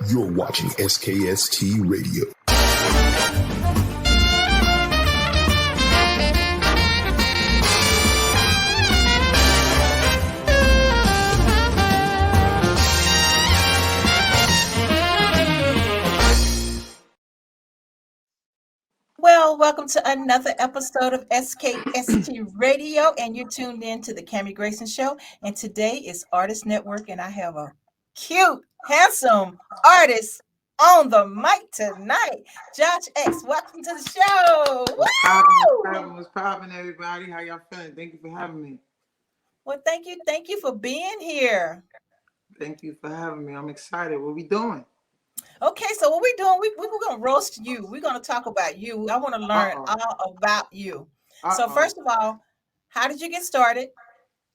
You're watching SKST Radio. Well, welcome to another episode of SKST Radio, and you're tuned in to the Grayson Show. And today is Artist Network, and I have a cute, handsome artist on the mic tonight, Josh X. Welcome to the show. What's poppin', everybody? How y'all feeling? Thank you for having me. Well, thank you for being here. Thank you for having me. I'm excited. What we doing? Okay, so what we're doing, we're going to roast you. We're going to talk about you. I want to learn all about you. So first of all, how did you get started?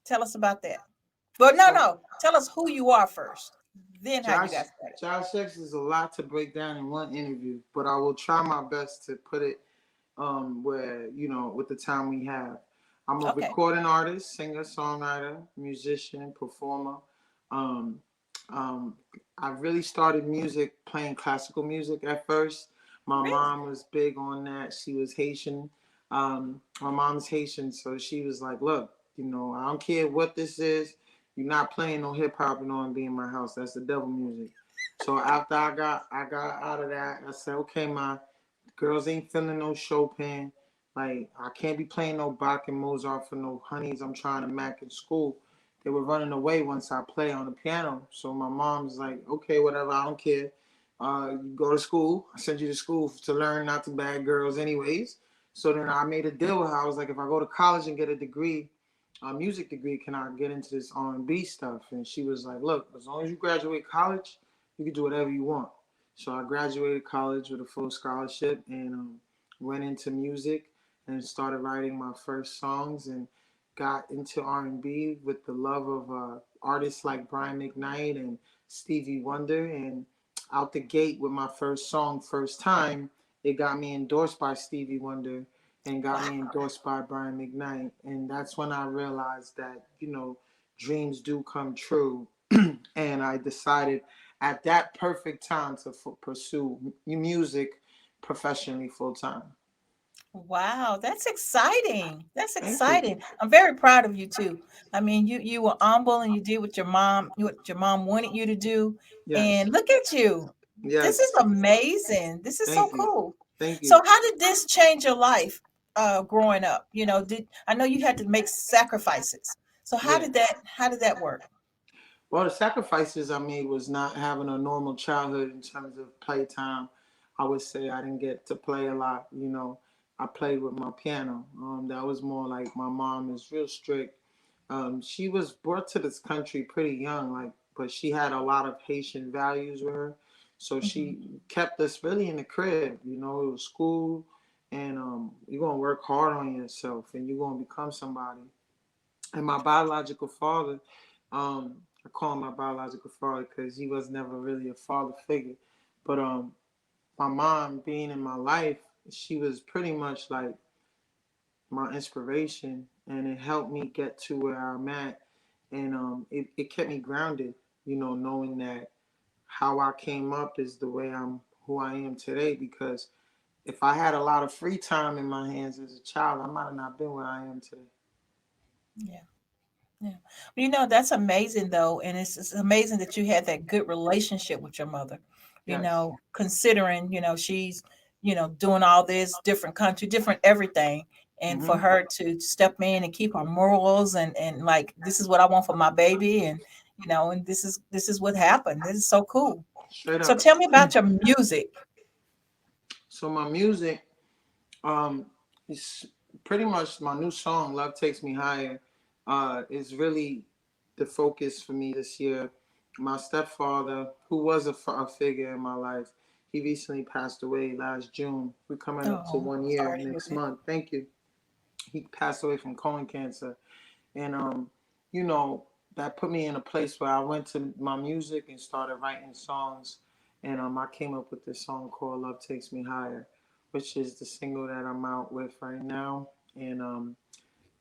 Tell us about that. But no. Tell us who you are first. Then how you got started. Josh X is a lot to break down in one interview, but I will try my best to put it where, with the time we have. I'm a recording artist, singer, songwriter, musician, performer. I really started music playing classical music at first. My mom was big on that. She was Haitian. My mom's Haitian, so she was like, look, I don't care what this is. You're not playing no hip hop and R&B in my house. That's the devil music. So after I got out of that, I said, okay, my girls ain't feeling no Chopin. Like, I can't be playing no Bach and Mozart for no honeys I'm trying to mac in school. They were running away once I play on the piano. So my mom's like, okay, whatever, I don't care. You go to school. I send you to school to learn not to bag girls anyways. So then I made a deal with her. I was like, if I go to college and get a degree, a music degree, can I get into this R&B stuff? And she was like, look, as long as you graduate college, you can do whatever you want. So I graduated college with a full scholarship and went into music and started writing my first songs and got into R&B with the love of artists like Brian McKnight and Stevie Wonder. And out the gate with my first song, First Time, it got me endorsed by Stevie Wonder and got me endorsed by Brian McKnight. And that's when I realized that, dreams do come true. And I decided at that perfect time to pursue music professionally full time. Wow, that's exciting. That's exciting. I'm very proud of you too. I mean, you were humble and you did what your mom wanted you to do. Yes. And look at you. Yes. This is amazing. This is so cool. Thank you. So how did this change your life growing up? I know you had to make sacrifices. So how did that work? Well, the sacrifices I made was not having a normal childhood in terms of playtime. I would say I didn't get to play a lot, I played with my piano. That was more like my mom is real strict. She was brought to this country pretty young, but she had a lot of Haitian values with her. So she kept us really in the crib. It was school, and you're going to work hard on yourself, and you're going to become somebody. And my biological father, I call him my biological father because he was never really a father figure. But my mom being in my life, she was pretty much like my inspiration, and it helped me get to where I'm at. And it kept me grounded, knowing that how I came up is the way I'm who I am today. Because if I had a lot of free time in my hands as a child, I might have not been where I am today. Yeah. Well, that's amazing though. And it's amazing that you had that good relationship with your mother, considering, she's, doing all this different country, different everything. And for her to step in and keep her morals and like, this is what I want for my baby. And, and this is what happened. This is so cool. So tell me about your music. So my music is pretty much my new song, Love Takes Me Higher, is really the focus for me this year. My stepfather, who was a figure in my life, he recently passed away last June. We're coming up to 1 year next month. Thank you. He passed away from colon cancer. And, that put me in a place where I went to my music and started writing songs. And I came up with this song called Love Takes Me Higher, which is the single that I'm out with right now. And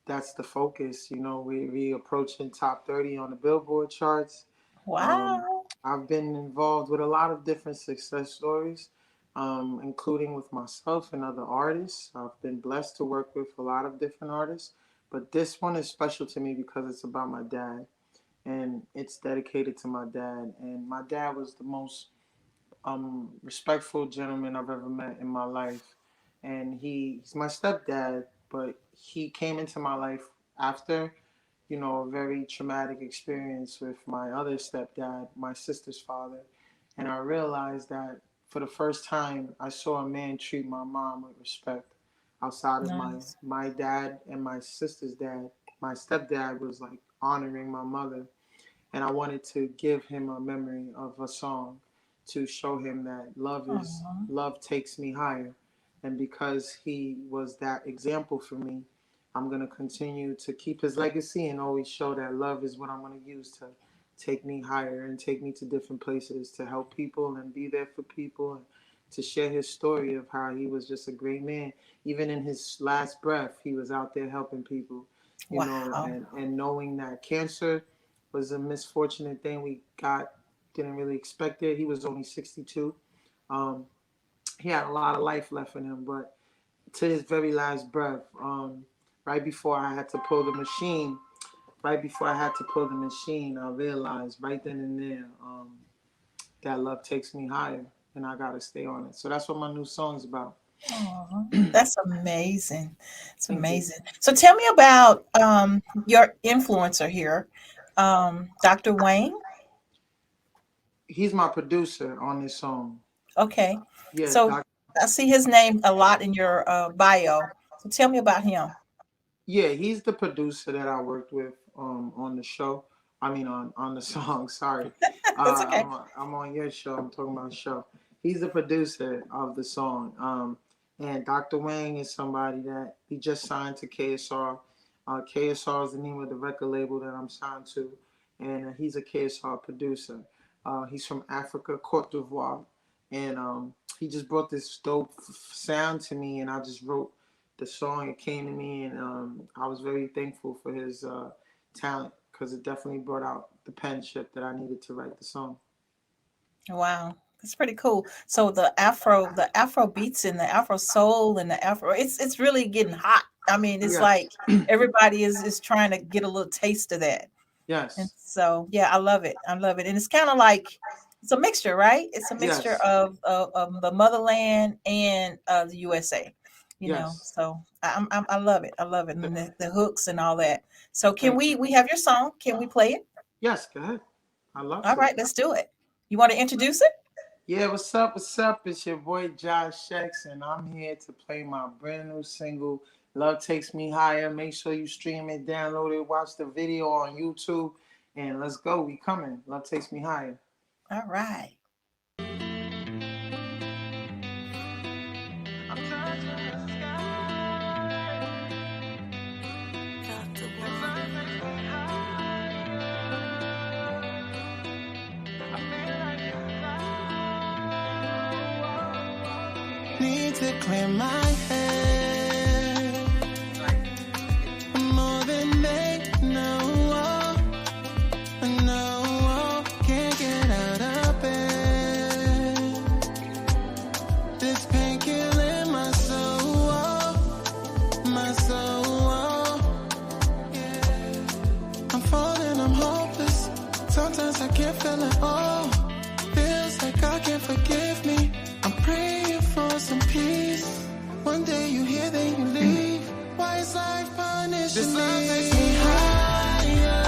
that's the focus. We approaching top 30 on the Billboard charts. Wow. I've been involved with a lot of different success stories, including with myself and other artists. I've been blessed to work with a lot of different artists, but this one is special to me because it's about my dad, and it's dedicated to my dad. And my dad was the most respectful gentleman I've ever met in my life. And he's my stepdad, but he came into my life after, a very traumatic experience with my other stepdad, my sister's father. And I realized that for the first time, I saw a man treat my mom with respect outside of Nice. my dad and my sister's dad. My stepdad was like honoring my mother, and I wanted to give him a memory of a song to show him that love takes me higher. And because he was that example for me, I'm going to continue to keep his legacy and always show that love is what I'm going to use to take me higher and take me to different places to help people and be there for people, and to share his story of how he was just a great man. Even in his last breath, he was out there helping people, Wow. and knowing that cancer was a misfortunate thing we got, didn't really expect it. He was only 62. He had a lot of life left in him, but to his very last breath, right before I had to pull the machine, I realized right then and there that love takes me higher, and I gotta stay on it. So that's what my new song's about. Aw, that's amazing. It's Thank you. amazing. So tell me about your influencer here, Dr. Wayne. He's my producer on this song. Okay. Yeah, So I see his name a lot in your bio. So tell me about him. Yeah, he's the producer that I worked with on the show. I mean, on the song. Sorry, That's okay. I'm on your show. I'm talking about show. He's the producer of the song. And Dr. Wang is somebody that he just signed to KSR. KSR is the name of the record label that I'm signed to, and he's a KSR producer. He's from Africa, Cote d'Ivoire, and he just brought this dope sound to me, and I just wrote the song. It came to me, and I was very thankful for his talent, because it definitely brought out the penmanship that I needed to write the song. Wow. That's pretty cool. So the Afro beats and the Afro soul and the Afro, it's really getting hot. I mean, it's Yes, like everybody is trying to get a little taste of that. And yes, so, yeah, I love it. I love it. And it's kind of like it's a mixture, right? It's a mixture yes, of the motherland and the USA. yes. So I love it. I love it, and the hooks and all that. So can Thank you. we have your song? Can we play it? Yes, go ahead. I love All to. right, let's do it. You want to introduce it? Yeah, what's up? What's up? It's your boy Josh Shex, and I'm here to play my brand new single, Love Takes Me Higher. Make sure you stream it, download it, watch the video on YouTube, and let's go. We coming. Love Takes Me Higher. All right. Need to clear my head more than they know. No, can't get out of bed. This pain killing my soul, my soul. Yeah. I'm falling, I'm hopeless. Sometimes I can't feel it all. Feels like God can't forgive me. I'm praying for some peace. One day you hear, then you leave. Why is life punishing this me? Love takes me higher.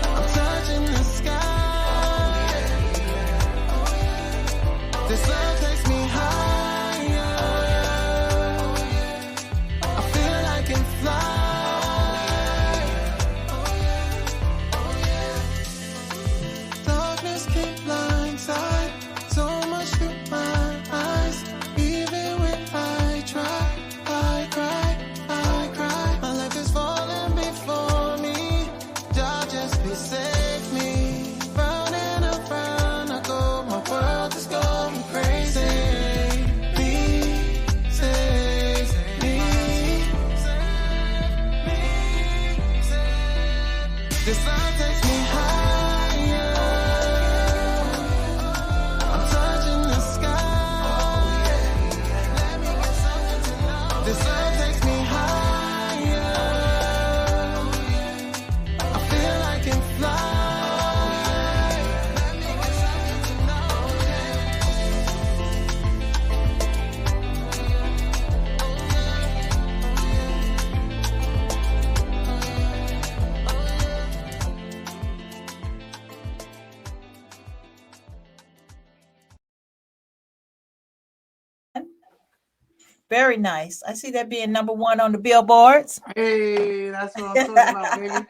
I'm touching the sky. This love takes me higher. I feel I can fly. Darkness can't blindside. So much through my eyes. Even when I try, I cry. My life is falling before me. God, just please save me. Round and around I go. My world is going crazy. Save me. This love takes me higher. Very nice. I see that being number one on the billboards. Hey, that's what I'm talking about, baby.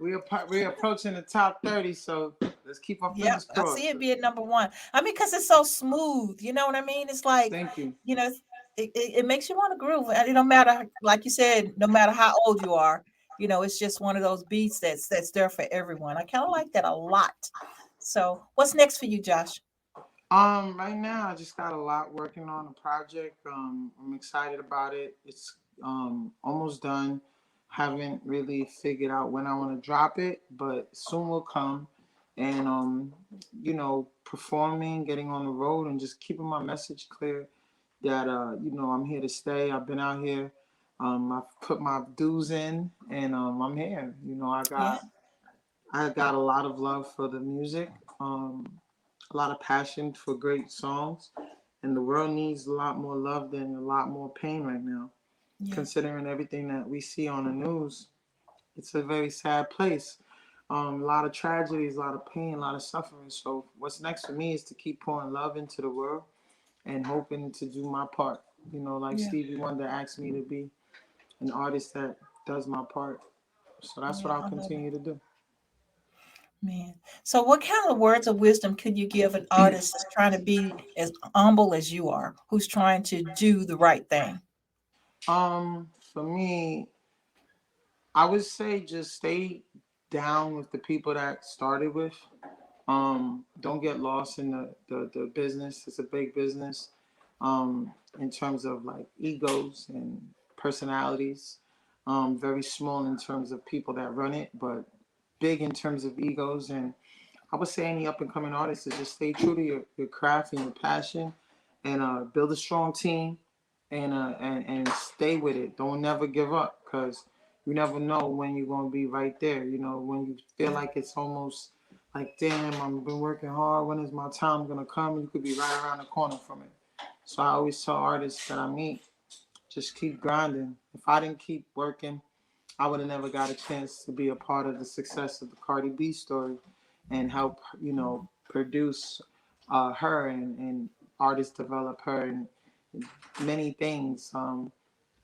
We're approaching the top 30, so let's keep our Yep, fingers I see crossed. it being number one. I mean, because it's so smooth. You know what I mean? It's like, Thank you. it makes you want to groove. And it don't matter, like you said, no matter how old you are, it's just one of those beats that's there for everyone. I kind of like that a lot. So what's next for you, Josh? Right now I just got a lot working on a project. I'm excited about it. It's almost done. Haven't really figured out when I want to drop it, but soon will come. And performing, getting on the road, and just keeping my message clear that I'm here to stay. I've been out here. I've put my dues in, and I'm here. Yeah, I got a lot of love for the music. A lot of passion for great songs, and the world needs a lot more love than a lot more pain right now. yeah, Considering everything that we see on the news, it's a very sad place. A lot of tragedies, a lot of pain, a lot of suffering. So what's next for me is to keep pouring love into the world and hoping to do my part. Like yeah, Stevie Wonder asked me to be an artist that does my part. So that's what yeah. I'll I love it, continue to do. man. So, what kind of words of wisdom could you give an artist that's trying to be as humble as you are, who's trying to do the right thing? For me, I would say just stay down with the people that started with. Don't get lost in the business. It's a big business. In terms of like egos and personalities. Very small in terms of people that run it, but big in terms of egos. And I would say any up and coming artist is just stay true to your craft and your passion, and build a strong team, and stay with it. Don't never give up, because you never know when you're gonna be right there. When you feel Yeah, like it's almost like, damn, I've been working hard. When is my time gonna come? You could be right around the corner from it. So I always tell artists that I meet, just keep grinding. If I didn't keep working, I would have never got a chance to be a part of the success of the Cardi B story, and help, produce her, and artists develop her, and many things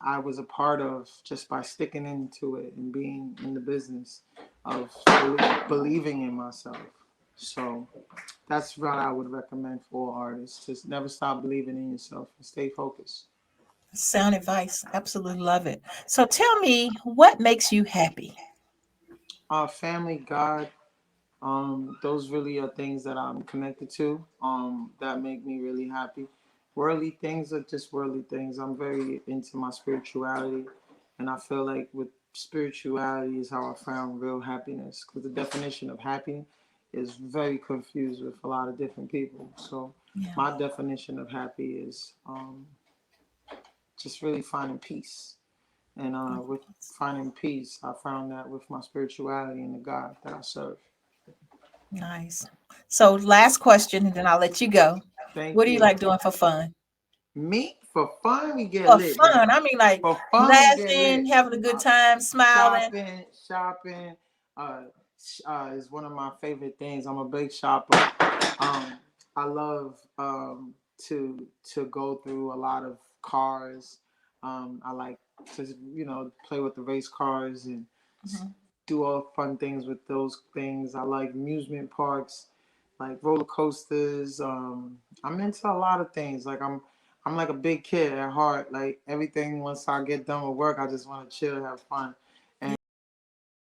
I was a part of just by sticking into it and being in the business of believing in myself. So that's what I would recommend for artists. Just never stop believing in yourself and stay focused. sound advice. Absolutely love it. So, tell me, what makes you happy? Family, God, those really are things that I'm connected to, that make me really happy. Worldly things are just worldly things. I'm very into my spirituality, and I feel like with spirituality is how I found real happiness. Because the definition of happy is very confused with a lot of different people. So Yeah. my definition of happy is just really finding peace. And with finding peace, I found that with my spirituality and the God that I serve. Nice. So, last question, and then I'll let you go. What Thank do you you. like doing for fun? Me, for fun, we get For lit, man. fun, I mean, like For fun, we get laughing, lit. having a good Uh, time, smiling. shopping, uh, is one of my favorite things. I'm a big shopper. I love to go through a lot of cars. I like to play with the race cars, and Mhm. do all fun things with those things. I like amusement parks, like roller coasters. I'm into a lot of things. Like I'm like a big kid at heart. Like everything, once I get done with work, I just want to chill, have fun.